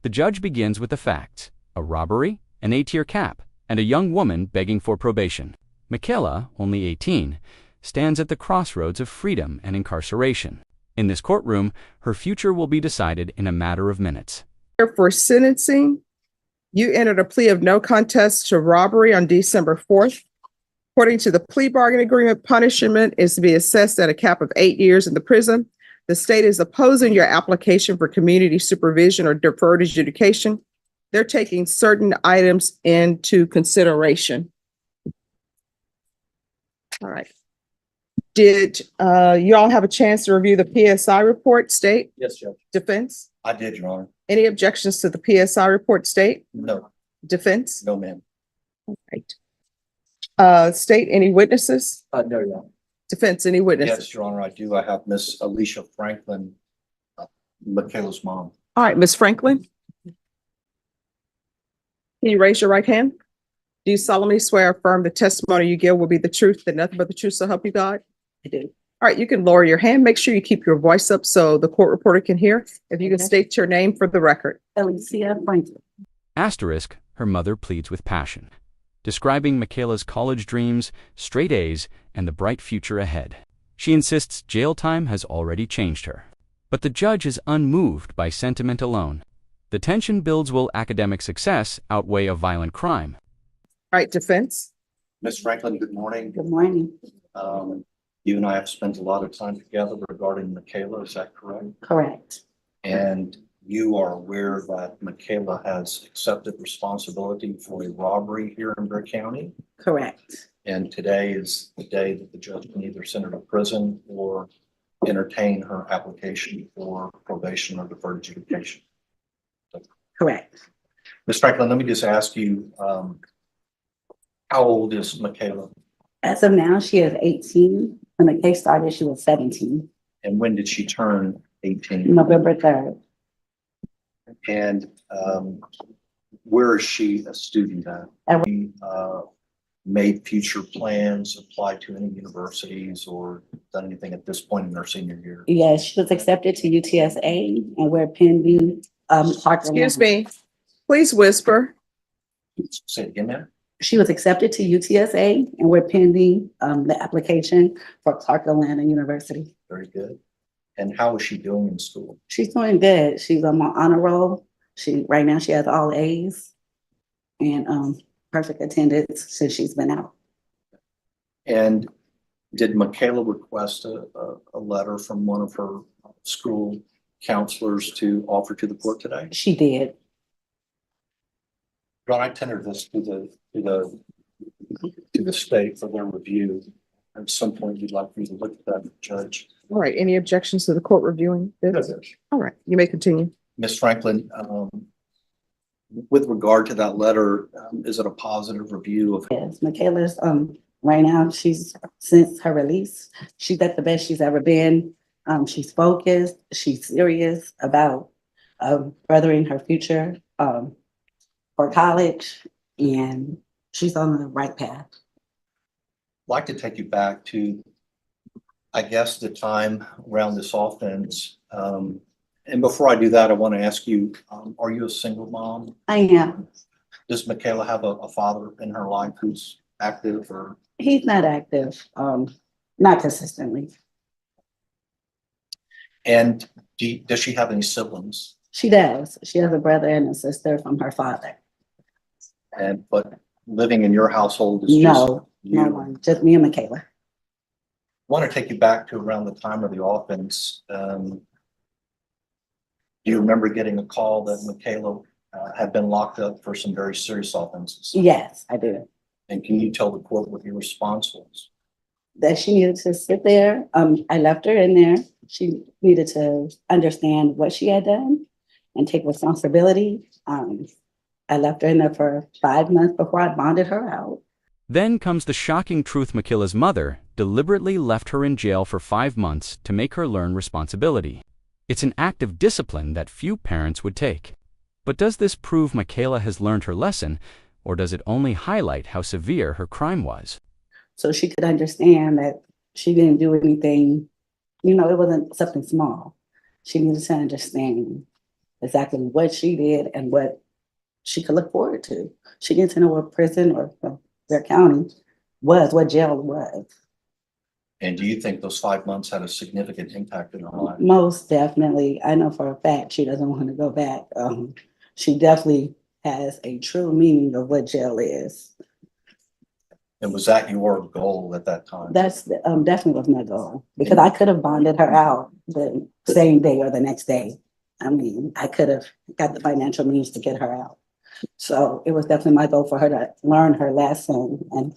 The judge begins with the facts: a robbery, an 8-year cap, and a young woman begging for probation. Michaela, only 18, stands at the crossroads of freedom and incarceration. In this courtroom, her future will be decided in a matter of minutes. For sentencing, you entered a plea of no contest to robbery on December 4th. According to the plea bargain agreement, punishment is to be assessed at a cap of 8 years in the prison. The state is opposing your application for community supervision or deferred adjudication. They're taking certain items into consideration. All right. Did you all have a chance to review the PSI report, state? Yes, Judge. Defense? I did, Your Honor. Any objections to the PSI report, state? No. Defense? No, ma'am. All right. State, any witnesses? No, Your Honor. Defense, any witnesses? Yes, Your Honor, I do. I have Miss Alicia Franklin, Michaela's mom. All right, Ms. Franklin. Can you raise your right hand? Do you solemnly swear or affirm the testimony you give will be the truth, and nothing but the truth, so help you God? I do. All right, you can lower your hand. Make sure you keep your voice up so the court reporter can hear. If you can state your name for the record. Alicia Franklin. Asterisk, her mother pleads with passion, describing Michaela's college dreams, straight A's, and the bright future ahead. She insists jail time has already changed her. But the judge is unmoved by sentiment alone. The tension builds will academic success outweigh a violent crime. All right, defense. Miss Franklin, good morning. Good morning. You and I have spent a lot of time together regarding Michaela, is that correct? Correct. And you are aware that Michaela has accepted responsibility for a robbery here in Brick County. Correct. And today is the day that the judge can either send her to prison or entertain her application for probation or deferred adjudication. Correct. Ms. Franklin, let me just ask you, how old is Michaela? As of now, she is 18. When the case started, she was 17. And when did she turn 18? November 3rd. And where is she a student at? At- She made future plans, applied to any universities, or done anything at this point in her senior year? Yes, she was accepted to UTSA, and we're pending. Excuse me. Please whisper. Say it again, ma'am. She was accepted to UTSA, and we're pending the application for Clark Atlanta University. Very good. And how is she doing in school? She's doing good. She's on my honor roll. Right now she has all A's and perfect attendance since she's been out. And did Michaela request a letter from one of her school counselors to offer to the court today? She did. John, I tendered this to the state for their review. At some point, you'd like me to look at that, Judge. All right, any objections to the court reviewing this? All right, you may continue. Ms. Franklin, with regard to that letter, is it a positive review of? Yes, Michaela's right now, since her release, she's at the best she's ever been. She's focused, she's serious about furthering her future for college, and she's on the right path. I'd like to take you back to, I guess, the time around this offense. And before I do that, I want to ask you, are you a single mom? I am. Does Michaela have a father in her life who's active or? He's not active, not consistently. And does she have any siblings? She does. She has a brother and a sister from her father. But living in your household is No, just no you? one, just me and Michaela. I want to take you back to around the time of the offense. Do you remember getting a call that Michaela had been locked up for some very serious offenses? Yes, I do. And can you tell the court what your response was? That she needed to sit there. I left her in there. She needed to understand what she had done and take responsibility. I left her in there for 5 months before I bonded her out. Then comes the shocking truth: Michaela's mother deliberately left her in jail for 5 months to make her learn responsibility. It's an act of discipline that few parents would take. But does this prove Michaela has learned her lesson, or does it only highlight how severe her crime was? So she could understand that she didn't do anything, it wasn't something small. She needed to understand exactly what she did and what she could look forward to. She didn't know what prison or their county was, what jail was. And do you think those 5 months had a significant impact in her life? Most definitely. I know for a fact she doesn't want to go back. She definitely has a true meaning of what jail is. And was that your goal at that time? That's definitely was my goal, because I could have bonded her out the same day or the next day. I mean, I could have got the financial means to get her out. So it was definitely my goal for her to learn her lesson, and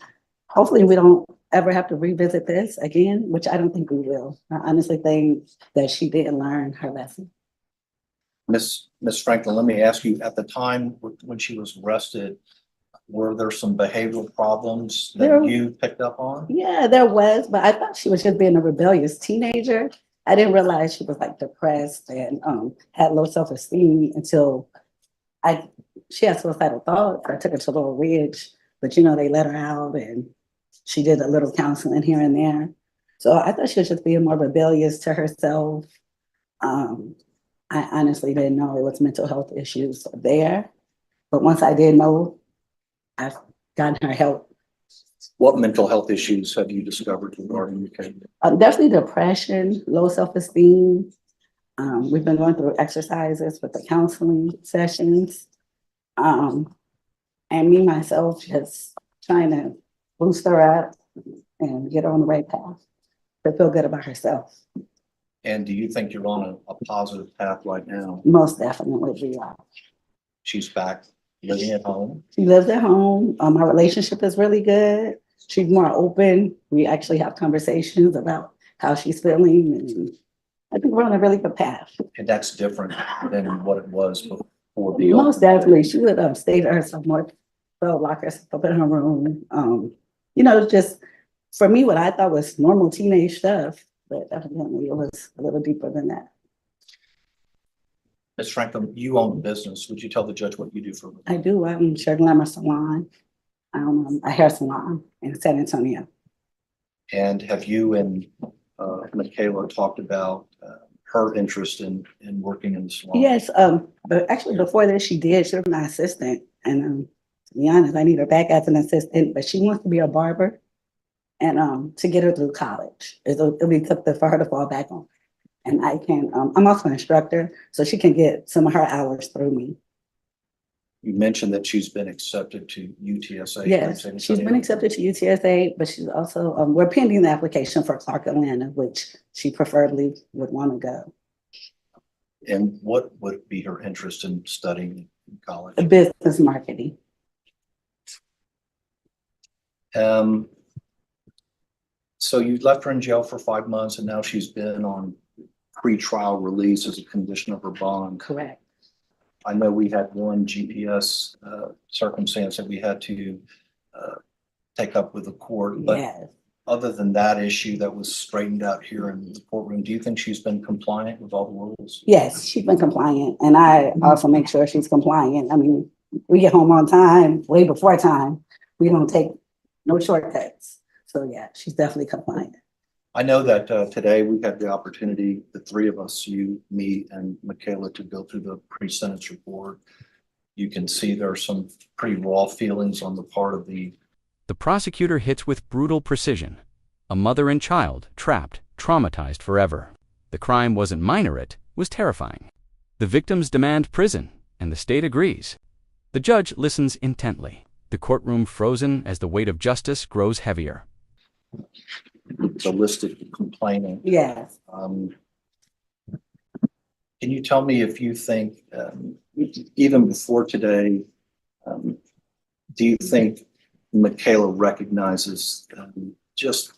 hopefully we don't ever have to revisit this again, which I don't think we will. I honestly think that she did learn her lesson. Miss Franklin, let me ask you, at the time when she was arrested, were there some behavioral problems that you picked up on? Yeah, there was, but I thought she was just being a rebellious teenager. I didn't realize she was like depressed and had low self-esteem until she had suicidal thoughts. I took her to Little Ridge, but they let her out and she did a little counseling here and there. So I thought she was just being more rebellious to herself. I honestly didn't know it was mental health issues there. But once I did know, I've gotten her help. What mental health issues have you discovered regarding your case? Definitely depression, low self-esteem. We've been going through exercises with the counseling sessions. And me, myself, just trying to boost her up and get her on the right path to feel good about herself. And do you think you're on a positive path right now? Most definitely we are. She's back living at home? She lives at home. Our relationship is really good. She's more open. We actually have conversations about how she's feeling, and I think we're on a really good path. And that's different than what it was before the Most definitely. She would stay to herself more, lock herself up in her room. Just for me, what I thought was normal teenage stuff, but evidently it was a little deeper than that. Ms. Franklin, you own the business. Would you tell the judge what you do for a living? I do. I'm Sugar Glamour Salon, a hair salon in San Antonio. And have you and Michaela talked about her interest in working in the salon? Yes, but actually before this, she did. She was my assistant, and to be honest, I need her back as an assistant. But she wants to be a barber, and to get her through college, it'll be something for her to fall back on. And I can. I'm also an instructor, so she can get some of her hours through me. You mentioned that she's been accepted to UTSA. Yes, she's been accepted to UTSA, but she's also, we're pending the application for Clark Atlanta, which she preferably would want to go. And what would be her interest in studying in college? Business marketing. So you left her in jail for 5 months, and now she's been on pre-trial release as a condition of her bond. Correct. I know we had one GPS circumstance that we had to take up with the court, but Yes. Other than that issue that was straightened out here in the courtroom, do you think she's been compliant with all the rules? Yes, she's been compliant, and I also make sure she's compliant. I mean, we get home on time, way before time. We don't take no shortcuts. So yeah, she's definitely compliant. I know that today we had the opportunity, the three of us, you, me, and Michaela, to go through the pre-sentence report. You can see there are some pretty raw feelings on the part of the prosecutor hits with brutal precision. A mother and child trapped, traumatized forever. The crime wasn't minor, it was terrifying. The victims demand prison, and the state agrees. The judge listens intently, the courtroom frozen as the weight of justice grows heavier. The list of complaining. Yes. Can you tell me if you think, even before today, do you think Michaela recognizes just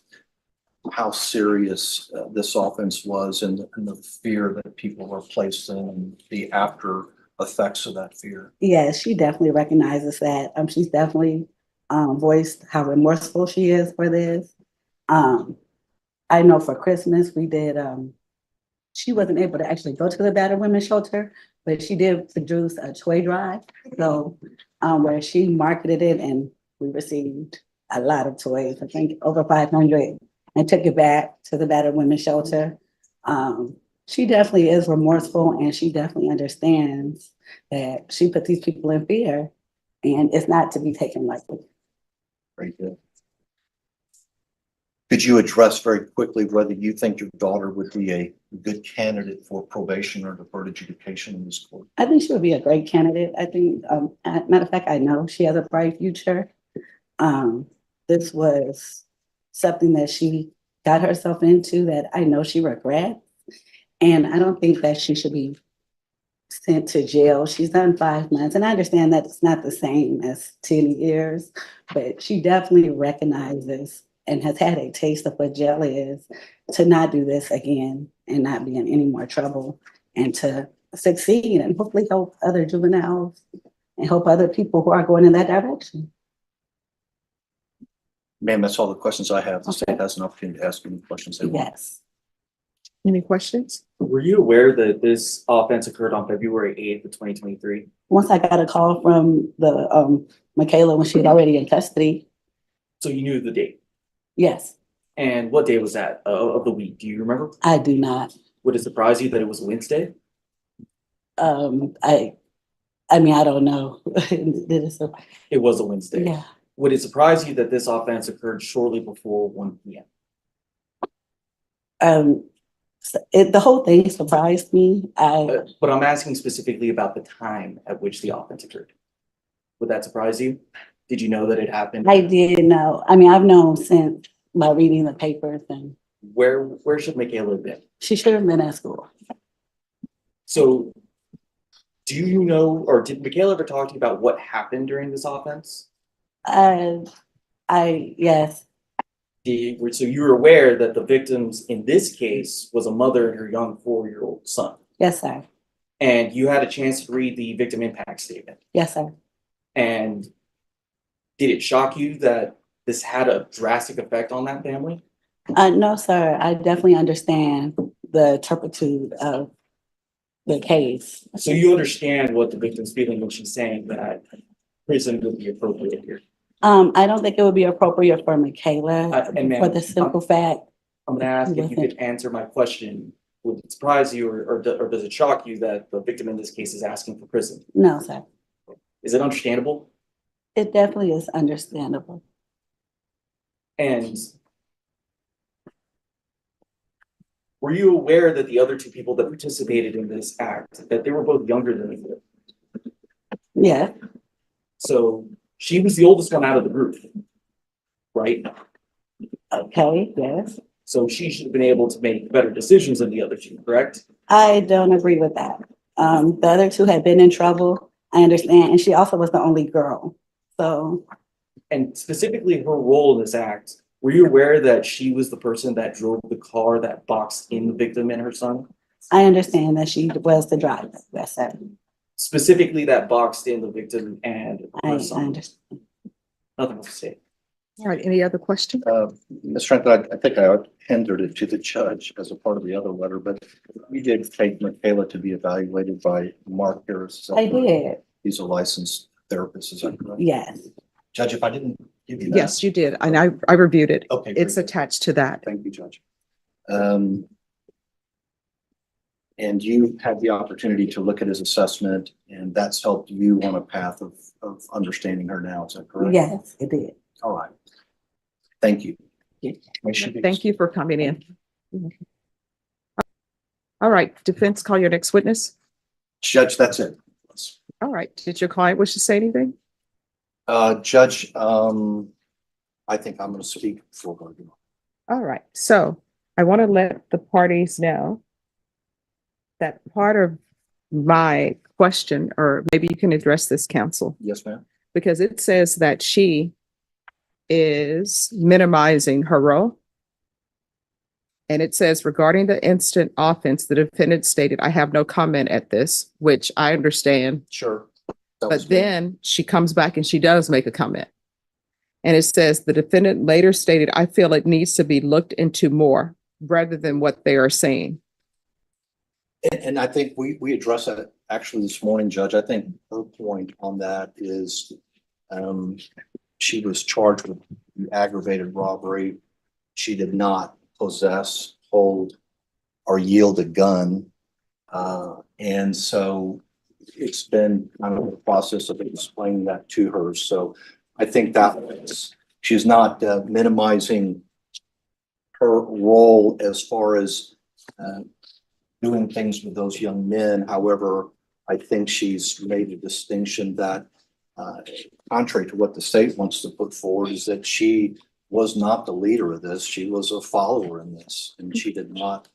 how serious this offense was, and the fear that people were placed in, and the after effects of that fear? Yes, she definitely recognizes that. She's definitely voiced how remorseful she is for this. I know for Christmas we did, she wasn't able to actually go to the battered women's shelter, but she did produce a toy drive. So where she marketed it, and we received a lot of toys, I think over 500, and took it back to the battered women's shelter. She definitely is remorseful, and she definitely understands that she put these people in fear, and it's not to be taken lightly. Very good. Could you address very quickly whether you think your daughter would be a good candidate for probation or deferred adjudication in this court? I think she would be a great candidate. I think, matter of fact, I know she has a bright future. This was something that she got herself into that I know she regrets. And I don't think that she should be sent to jail. She's done 5 months, and I understand that it's not the same as 10 years, but she definitely recognizes and has had a taste of what jail is, to not do this again and not be in any more trouble, and to succeed and hopefully help other juveniles and help other people who are going in that direction. Ma'am, that's all the questions I have. The Okay. state has an opportunity to ask any questions they want. Yes. Any questions? Were you aware that this offense occurred on February 8th of 2023? Once I got a call from the Michaela when she was already in custody. So you knew the date. Yes, And what day was that of the week? Do you remember? I do not. Would it surprise you that it was Wednesday? I mean, I don't know. It was a Wednesday. Yeah. Would it surprise you that this offense occurred shortly before 1 p.m.? The whole thing surprised me. But I'm asking specifically about the time at which the offense occurred. Would that surprise you? Did you know that it happened? I did know. I mean, I've known since by reading the papers, and Where should Michaela have been? she should have been at school. So do you know, or did Michaela ever talk to you about what happened during this offense? Yes, So you were aware that the victims in this case was a mother and her young 4-year-old son, yes, sir. and you had a chance to read the victim impact statement. Yes, sir. And did it shock you that this had a drastic effect on that family? No, sir. I definitely understand the turpitude of the case. So you understand what the victim's feeling when she's saying that prison would be appropriate here. I don't think it would be appropriate for Michaela And ma'am, for the simple fact. I'm gonna ask if you could answer my question. Would it surprise you or does it shock you that the victim in this case is asking for prison? No, sir. Is it understandable? It definitely is understandable. And were you aware that the other two people that participated in this act, that they were both younger than you? Yeah. So she was the oldest one out of the group, right? Okay. Yes. So she should have been able to make better decisions than the other two, correct? I don't agree with that. The other two had been in trouble. I understand, and she also was the only girl. So And specifically her role in this act, were you aware that she was the person that drove the car that boxed in the victim and her son? I understand that she was the driver. Yes, sir. Specifically that boxed in the victim and I her son. understand. Nothing else to say. All right, any other questions? Ms. Trentham, I think I tendered it to the judge as a part of the other letter, but you did take Michaela to be evaluated by Mark Harris. Is that I correct? did. He's a licensed therapist, is that correct? Yes. Judge, if I didn't give you that. Yes, you did. And I reviewed it. Okay. very It's good. attached to that. Thank you, Judge. And you had the opportunity to look at his assessment, and that's helped you on a path of understanding her now, is that correct? Yes, it did. All right. Thank you. Thank you for coming in. All right, defense, call your next witness. Judge, that's it. All right, did your client wish to say anything? Judge, I think I'm going to speak for her. All right, so I want to let the parties know that part of my question, or maybe you can address this, counsel, Yes, ma'am. because it says that she is minimizing her role. And it says regarding the instant offense, the defendant stated, I have no comment at this, which I understand. Sure. That was But good. then she comes back and she does make a comment. And it says the defendant later stated, I feel it needs to be looked into more rather than what they are saying. And I think we addressed that actually this morning, Judge. I think her point on that is she was charged with aggravated robbery. She did not possess, hold, or yield a gun. And so it's been kind of a process of explaining that to her. So I think that she's not minimizing her role as far as doing things with those young men. However, I think she's made a distinction that, contrary to what the state wants to put forward, is that she was not the leader of this. She was a follower in this, and she did not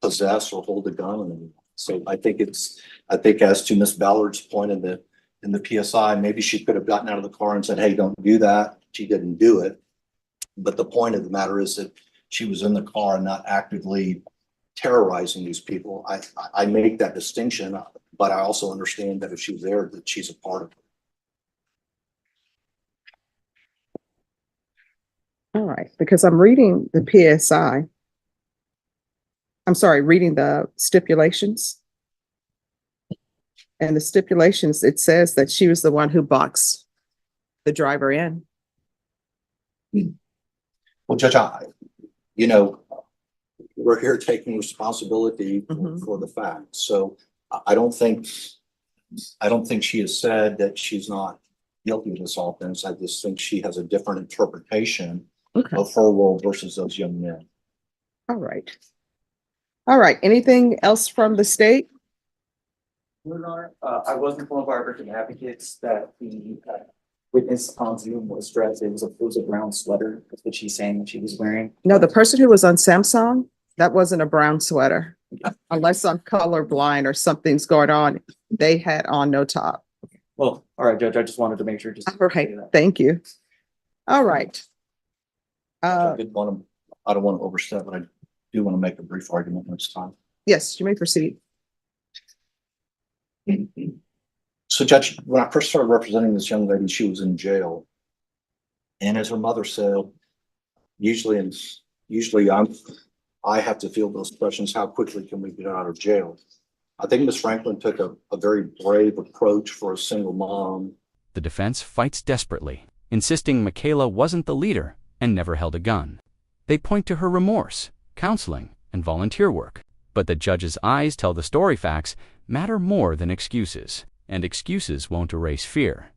possess or hold a gun in anyone. So I think as to Miss Ballard's point in the PSI, maybe she could have gotten out of the car and said, "Hey, don't do that." She didn't do it. But the point of the matter is that she was in the car and not actively terrorizing these people. I make that distinction, but I also understand that if she's there, that she's a part of it. All right, because I'm reading the PSI. I'm sorry, reading the stipulations. And the stipulations, it says that she was the one who boxed the driver in. Well, Judge, we're here taking responsibility for the facts. So I don't think she has said that she's not guilty of this offense. I just think she has a different interpretation of her role versus those young men. All right. All right. Anything else from the state? I was informed by our victim advocates that the witness on Zoom was dressed. It was a brown sweater. That's what she's saying that she was wearing. No, the person who was on Samsung, that wasn't a brown sweater. Unless I'm colorblind or something's going on, they had on no top. Well, all right, Judge. I just wanted to make sure. All right. Thank you. All right. I don't want to overstep, but I do want to make a brief argument next time. Yes, you may proceed. So, Judge, when I first started representing this young lady, she was in jail. And as her mother said, usually I have to field those questions: how quickly can we get out of jail? I think Ms. Franklin took a very brave approach for a single mom. The defense fights desperately, insisting Michaela wasn't the leader and never held a gun. They point to her remorse, counseling, and volunteer work. But the judge's eyes tell the story facts matter more than excuses, and excuses won't erase fear.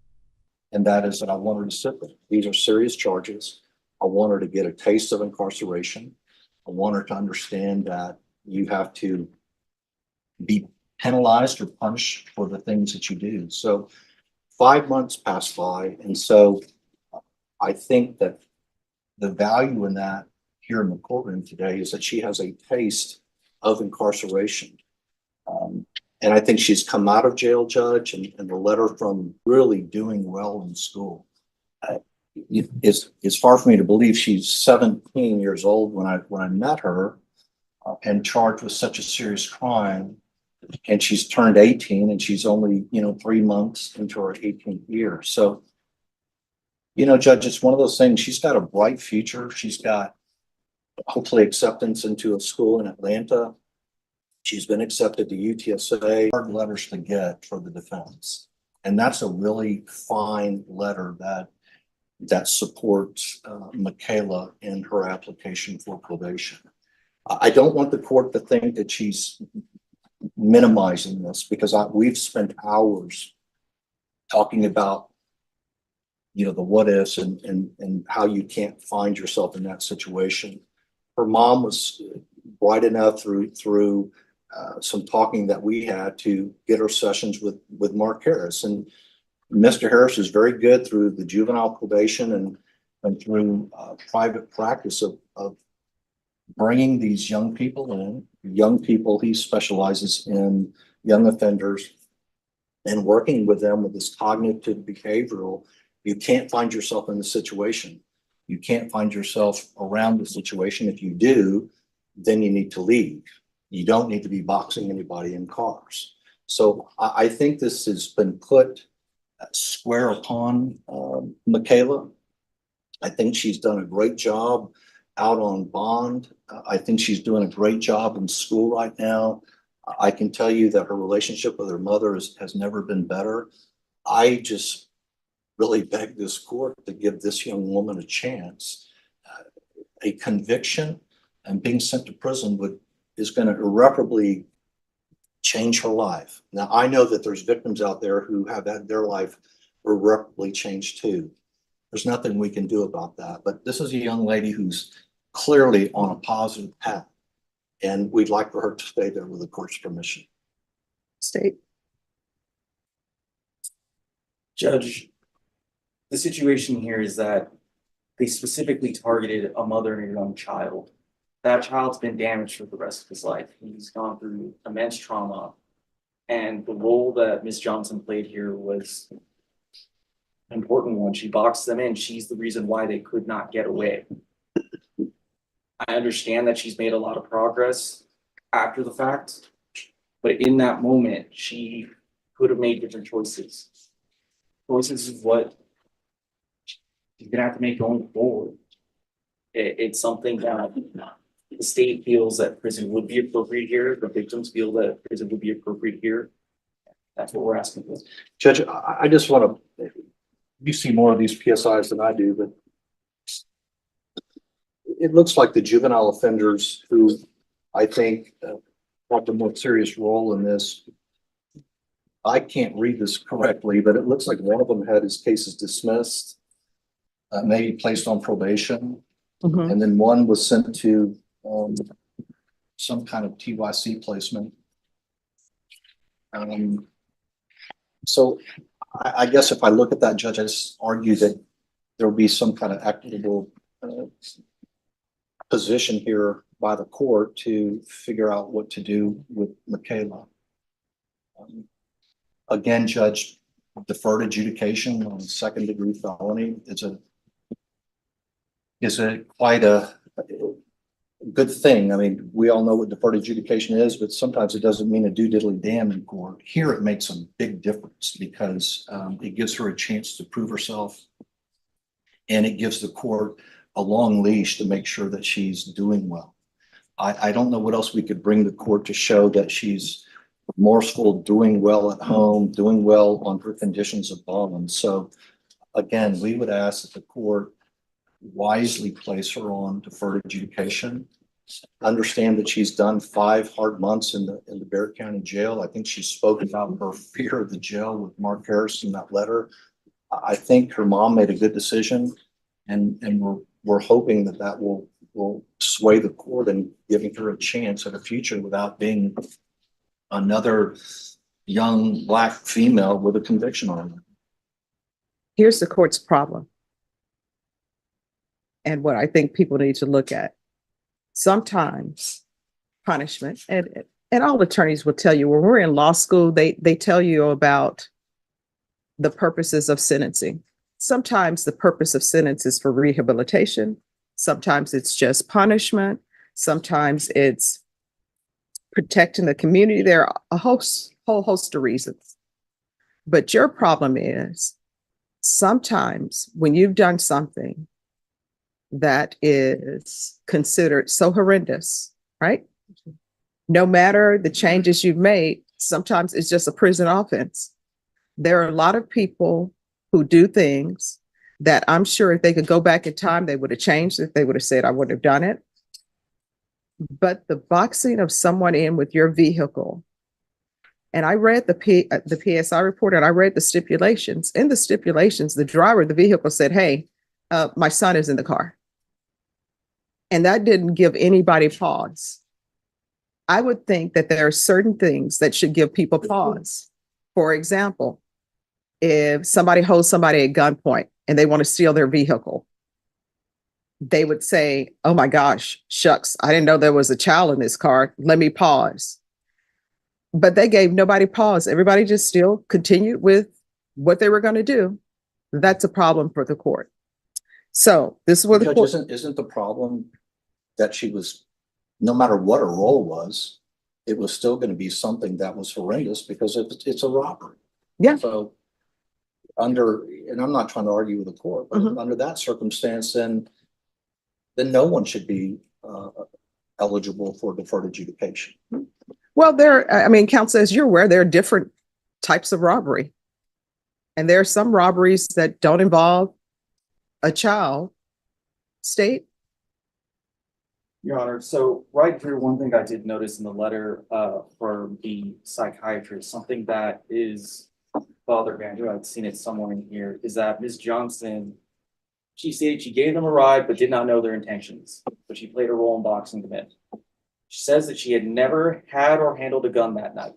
And that is that I want her to sit there. These are serious charges. I want her to get a taste of incarceration. I want her to understand that you have to be penalized or punished for the things that you do. So 5 months passed by. And so I think that the value in that here in the courtroom today is that she has a taste of incarceration. And I think she's come out of jail, Judge, and the letter from really doing well in school. It's far for me to believe she's 17 years old when I met her, and charged with such a serious crime. And she's turned 18 and she's only, 3 months into her 18th year. So, Judge, it's one of those things. She's got a bright future. She's got hopefully acceptance into a school in Atlanta. She's been accepted to UTSA. Hard letters to get for the defense. And that's a really fine letter that supports Michaela in her application for probation. I don't want the court to think that she's minimizing this, because we've spent hours talking about, the what ifs and how you can't find yourself in that situation. Her mom was bright enough through some talking that we had to get her sessions with Mark Harris. And Mr. Harris is very good through the juvenile probation and through private practice of bringing these young people in. Young people, he specializes in young offenders and working with them with this cognitive behavioral. You can't find yourself in the situation. You can't find yourself around the situation. If you do, then you need to leave. You don't need to be boxing anybody in cars. So I think this has been put square upon Michaela. I think she's done a great job out on bond. I think she's doing a great job in school right now. I can tell you that her relationship with her mother has never been better. I just really beg this court to give this young woman a chance. A conviction and being sent to prison is going to irreparably change her life. Now, I know that there's victims out there who have had their life irreparably changed too. There's nothing we can do about that. But this is a young lady who's clearly on a positive path, and we'd like for her to stay there with the court's permission. State. Judge, the situation here is that they specifically targeted a mother and a young child. That child's been damaged for the rest of his life. He's gone through immense trauma. And the role that Ms. Johnson played here was an important one. She boxed them in. She's the reason why they could not get away. I understand that she's made a lot of progress after the fact, but in that moment, she could have made different choices. Choices is what she's gonna have to make going forward. It's something that the state feels that prison would be appropriate here. The victims feel that prison would be appropriate here. That's what we're asking for. Judge, I just want to, you see more of these PSIs than I do, but it looks like the juvenile offenders who I think have the more serious role in this. I can't read this correctly, but it looks like one of them had his cases dismissed, maybe placed on probation, and then one was sent to some kind of TYC placement. So I guess if I look at that, Judge, I just argue that there will be some kind of equitable position here by the court to figure out what to do with Michaela. Again, Judge, deferred adjudication on second-degree felony is quite a good thing. I mean, we all know what deferred adjudication is, but sometimes it doesn't mean a do diddly damn in court. Here, it makes a big difference because it gives her a chance to prove herself, and it gives the court a long leash to make sure that she's doing well. I don't know what else we could bring the court to show that she's remorseful, doing well at home, doing well on her conditions of bond. So again, we would ask that the court wisely place her on deferred adjudication. Understand that she's done 5 hard months in the Bexar County Jail. I think she spoke about her fear of the jail with Mark Harris in that letter. I think her mom made a good decision, and we're hoping that will sway the court in giving her a chance at a future without being another young Black female with a conviction on her. Here's the court's problem, and what I think people need to look at. Sometimes punishment, and all attorneys will tell you, when we're in law school, they tell you about the purposes of sentencing. Sometimes the purpose of sentence is for rehabilitation. Sometimes it's just punishment. Sometimes it's protecting the community. There are a whole host of reasons. But your problem is sometimes when you've done something that is considered so horrendous, right? No matter the changes you've made, sometimes it's just a prison offense. There are a lot of people who do things that I'm sure if they could go back in time, they would have changed it. They would have said, I wouldn't have done it. But the boxing of someone in with your vehicle, and I read the PSI report, and I read the stipulations. In the stipulations, the driver of the vehicle said, hey, my son is in the car. And that didn't give anybody pause. I would think that there are certain things that should give people pause. For example, if somebody holds somebody at gunpoint and they want to steal their vehicle, they would say, oh my gosh, shucks, I didn't know there was a child in this car. Let me pause. But they gave nobody pause. Everybody just still continued with what they were going to do. That's a problem for the court. So this is what the court... Isn't the problem that she was, no matter what her role was, it was still going to be something that was horrendous because it's a robbery. Yeah. So and I'm not trying to argue with the court, but under that circumstance, then no one should be eligible for deferred adjudication. Well, counsel, as you're aware, there are different types of robbery. And there are some robberies that don't involve a child. State? Your Honor, so right here, one thing I did notice in the letter for the psychiatrist, something that is bothered me, I knew I'd seen it somewhere in here, is that Ms. Johnson, she said she gave them a ride but did not know their intentions, but she played a role in boxing them in. She says that she had never had or handled a gun that night.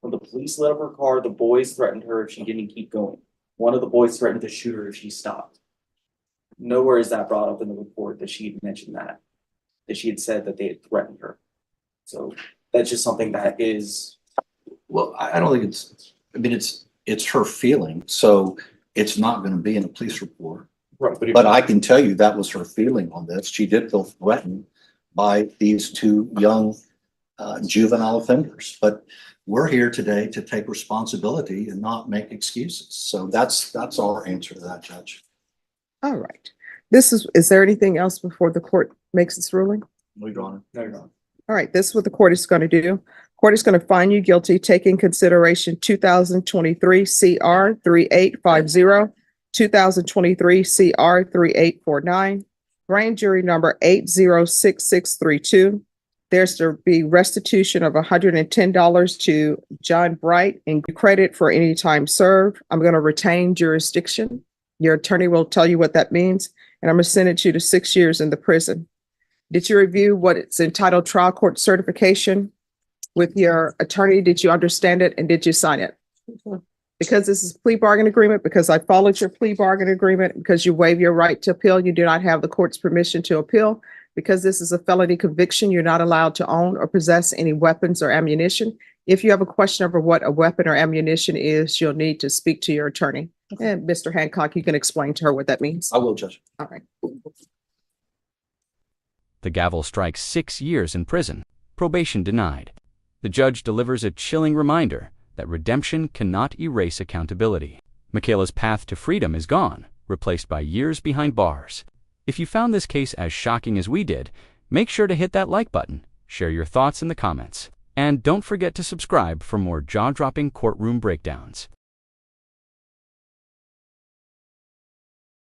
When the police lit up her car, the boys threatened her if she didn't keep going. One of the boys threatened to shoot her if she stopped. Nowhere is that brought up in the report that she had mentioned that she had said that they had threatened her. So that's just something that is. Well, I don't think it's her feeling, so it's not going to be in a police report. Right, But I can tell you that was her feeling on this. She did feel threatened by these two young juvenile offenders. But we're here today to take responsibility and not make excuses. So that's our answer to that, Judge. All right. Is there anything else before the court makes its ruling? No, Your Honor. No, you're not. All right, this is what the court is going to do. Court is going to find you guilty, taking consideration 2023 CR 3850, 2023 CR 3849, grand jury number 806632. There's to be restitution of $110 to John Bright and credit for any time served. I'm going to retain jurisdiction. Your attorney will tell you what that means, and I'm going to sentence you to 6 years in the prison. Did you review what it's entitled trial court certification with your attorney? Did you understand it and did you sign it? Because this is a plea bargain agreement, because I followed your plea bargain agreement, because you waive your right to appeal, you do not have the court's permission to appeal. Because this is a felony conviction, you're not allowed to own or possess any weapons or ammunition. If you have a question over what a weapon or ammunition is, you'll need to speak to your attorney. And Mr. Hancock, you can explain to her what that means. I will, Judge. All right. The gavel strikes 6 years in prison, probation denied. The judge delivers a chilling reminder that redemption cannot erase accountability. Michaela's path to freedom is gone, replaced by years behind bars. If you found this case as shocking as we did, make sure to hit that like button, share your thoughts in the comments, and don't forget to subscribe for more jaw-dropping courtroom breakdowns.